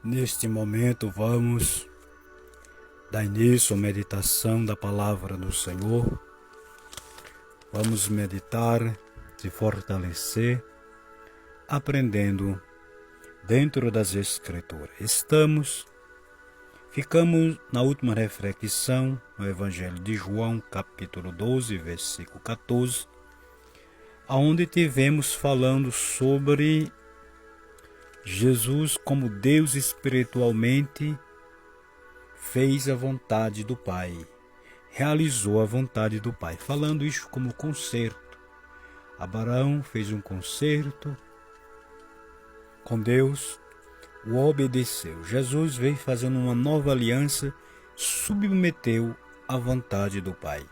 Neste momento vamos dar início à meditação da palavra do Senhor. Vamos meditar, se fortalecer, aprendendo dentro das Escrituras. Ficamos na última reflexão no Evangelho de João, capítulo 12, versículo 14, onde tivemos falando sobre Jesus como Deus espiritualmente fez a vontade do Pai, realizou a vontade do Pai, falando isso como concerto. Abraão fez um concerto com Deus, o obedeceu. Jesus veio fazendo uma nova aliança, submeteu à vontade do Pai.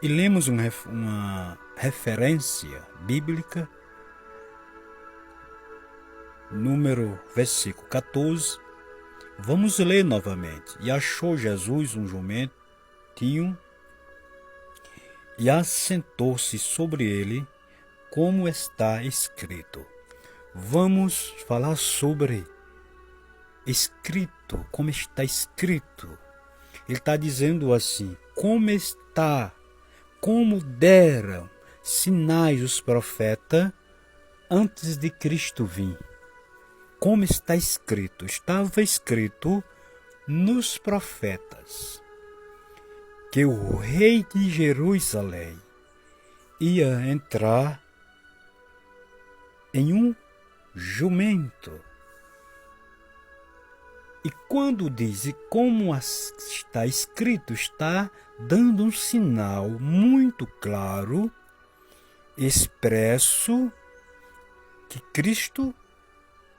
E lemos uma referência bíblica, versículo 14, vamos ler novamente. E achou Jesus um jumentinho e assentou-se sobre ele, como está escrito. Vamos falar sobre escrito, como está escrito. Ele está dizendo assim, como deram sinais os profetas antes de Cristo vir. Como está escrito, estava escrito nos profetas que o rei de Jerusalém ia entrar em um jumento. E quando diz como está escrito, está dando um sinal muito claro, expresso, que Cristo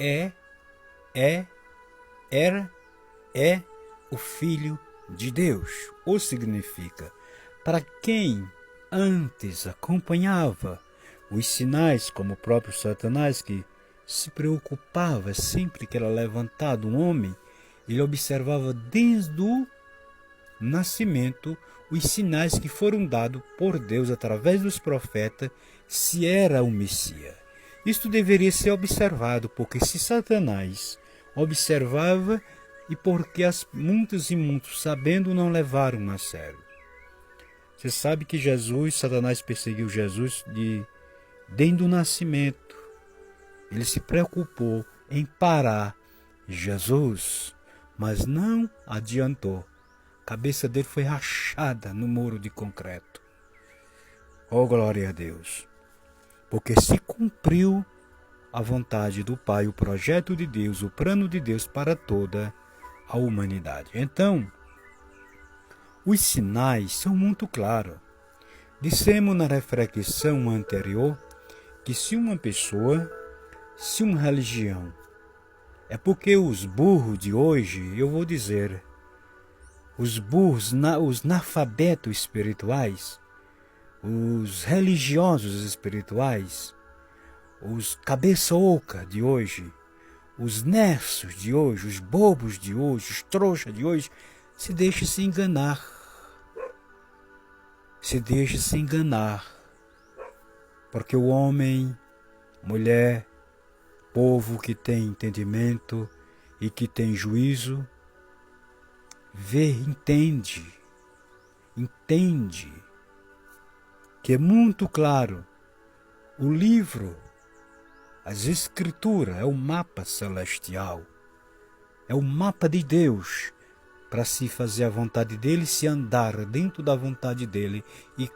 é o Filho de Deus. Ou significa, para quem antes acompanhava os sinais, como o próprio Satanás, que se preocupava sempre que era levantado um homem, ele observava desde o nascimento os sinais que foram dados por Deus através dos profetas, se era o Messias. Isto deveria ser observado, porque se Satanás observava, e porque muitos e muitos, sabendo, não levaram a sério. Você sabe que Satanás perseguiu Jesus desde o nascimento. Ele se preocupou em parar Jesus, mas não adiantou. A cabeça dele foi rachada no muro de concreto. Oh, glória a Deus! Porque se cumpriu a vontade do Pai, o projeto de Deus, o plano de Deus para toda a humanidade. Então, os sinais são muito claros. Dissemos na reflexão anterior que se uma pessoa, se uma religião, é porque os burros de hoje, eu vou dizer, os burros, os analfabetos espirituais, os religiosos espirituais, os cabeça oca de hoje, os nerços de hoje, os bobos de hoje, os trouxas de hoje, se deixa se enganar. Se deixa se enganar. Porque o homem, mulher, povo que tem entendimento e que tem juízo, entende que é muito claro. O livro, as Escrituras, é o mapa celestial, é o mapa de Deus, para se fazer a vontade dele, se andar dentro da vontade dele e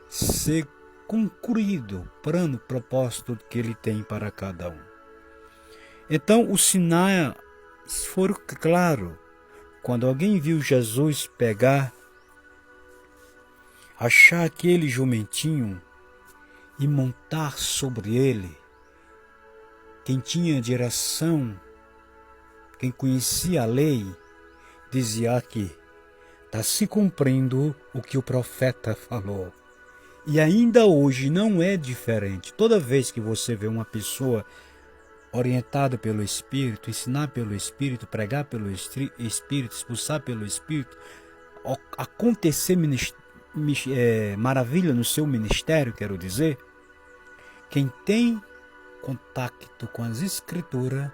ser concluído o plano, propósito que ele tem para cada um. Então, os sinais foram claros. Quando alguém viu Jesus achar aquele jumentinho e montar sobre ele, quem tinha direção, quem conhecia a lei, dizia que está se cumprindo o que o profeta falou. E ainda hoje não é diferente. Toda vez que você vê uma pessoa orientada pelo Espírito, ensinar pelo Espírito, pregar pelo Espírito, expulsar pelo Espírito, acontecer maravilha no seu ministério, quero dizer, quem tem contato com as Escrituras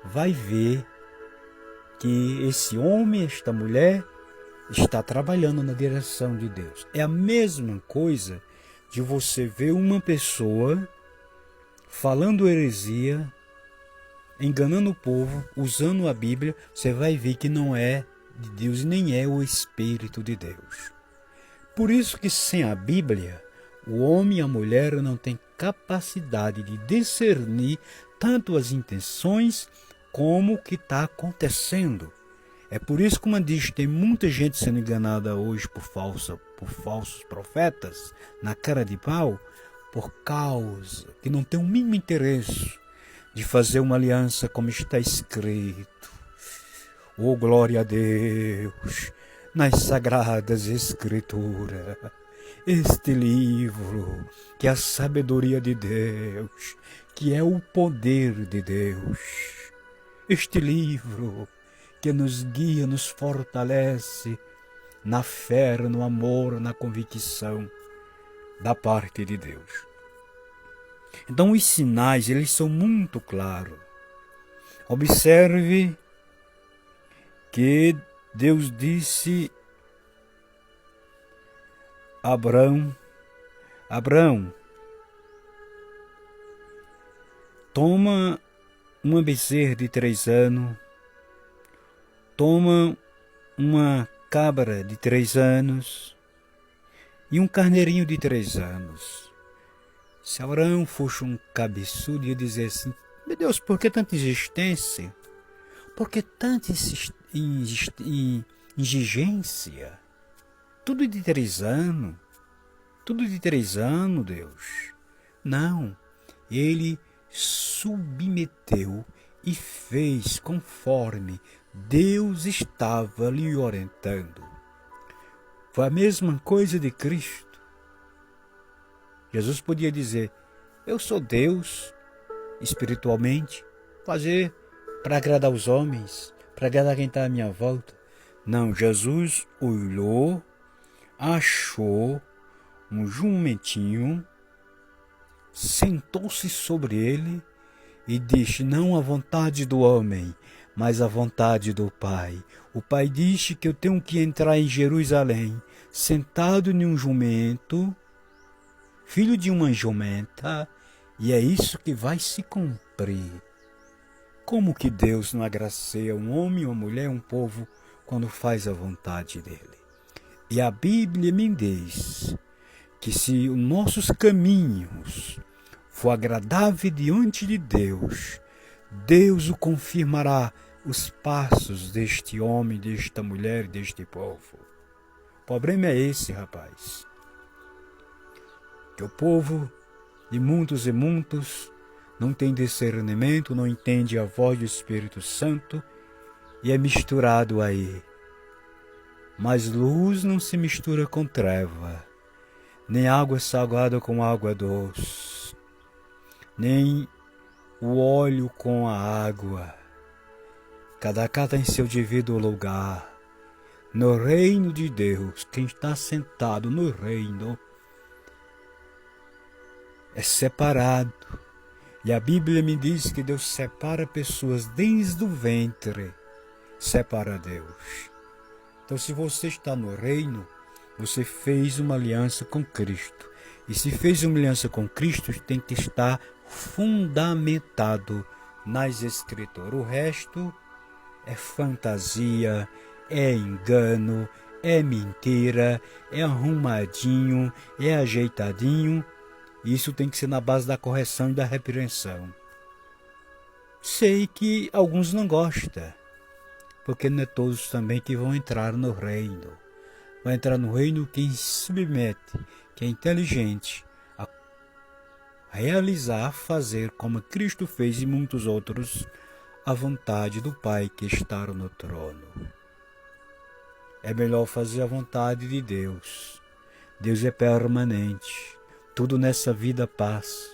vai ver que esse homem, esta mulher, está trabalhando na direção de Deus. É a mesma coisa de você ver uma pessoa falando heresia, enganando o povo, usando a Bíblia, você vai ver que não é de Deus, nem é o Espírito de Deus. Por isso que sem a Bíblia, o homem e a mulher não têm capacidade de discernir tanto as intenções como o que está acontecendo. É por isso que, como diz, tem muita gente sendo enganada hoje por falsos profetas, na cara de pau, por causa que não tem o mínimo interesse de fazer uma aliança como está escrito. Oh, glória a Deus, nas Sagradas Escrituras, este livro, que é a sabedoria de Deus, que é o poder de Deus. Este livro que nos guia, nos fortalece na fé, no amor, na convicção da parte de Deus. Então os sinais, eles são muito claros. Observe que Deus disse a Abraão, toma uma bezerra de 3 anos, toma uma cabra de 3 anos e um carneirinho de 3 anos. Se Abraão fosse um cabeçudo, ia dizer assim, meu Deus, por que tanta insistência? Por que tanta exigência? Tudo de 3 anos. Tudo de 3 anos, Deus. Não. Ele submeteu e fez conforme Deus estava lhe orientando. Foi a mesma coisa de Cristo. Jesus podia dizer, eu sou Deus, espiritualmente, fazer para agradar os homens, para agradar quem está à minha volta. Não, Jesus olhou, achou um jumentinho, sentou-se sobre ele e disse, não a vontade do homem, mas a vontade do Pai. O Pai disse que eu tenho que entrar em Jerusalém, sentado em um jumento, filho de uma jumenta, e é isso que vai se cumprir. Como que Deus não agracia um homem, uma mulher, um povo, quando faz a vontade dele? E a Bíblia me diz que se os nossos caminhos for agradável diante de Deus, Deus o confirmará os passos deste homem, desta mulher, deste povo. O problema é esse, rapaz. Que o povo de muitos e muitos não tem discernimento, não entende a voz do Espírito Santo e é misturado aí. Mas luz não se mistura com treva, nem água salgada com água doce, nem o óleo com a água. Cada tem seu devido lugar. No reino de Deus, quem está sentado no reino é separado. E a Bíblia me diz que Deus separa pessoas desde o ventre. Separa Deus. Então, se você está no reino, você fez uma aliança com Cristo. E se fez uma aliança com Cristo, tem que estar fundamentado nas Escrituras. O resto é fantasia, é engano, é mentira, é arrumadinho, é ajeitadinho. Isso tem que ser na base da correção e da repreensão. Sei que alguns não gostam, porque não é todos também que vão entrar no reino. Vai entrar no reino quem se submete, quem é inteligente, a realizar, a fazer como Cristo fez e muitos outros, a vontade do Pai que está no trono. É melhor fazer a vontade de Deus. Deus é permanente. Tudo nessa vida passa.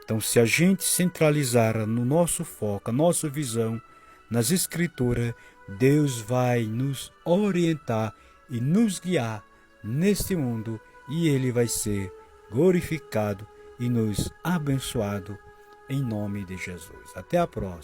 Então, se a gente centralizar no nosso foco, a nossa visão, nas Escrituras, Deus vai nos orientar e nos guiar neste mundo e Ele vai ser glorificado e nos abençoado em nome de Jesus. Até a próxima.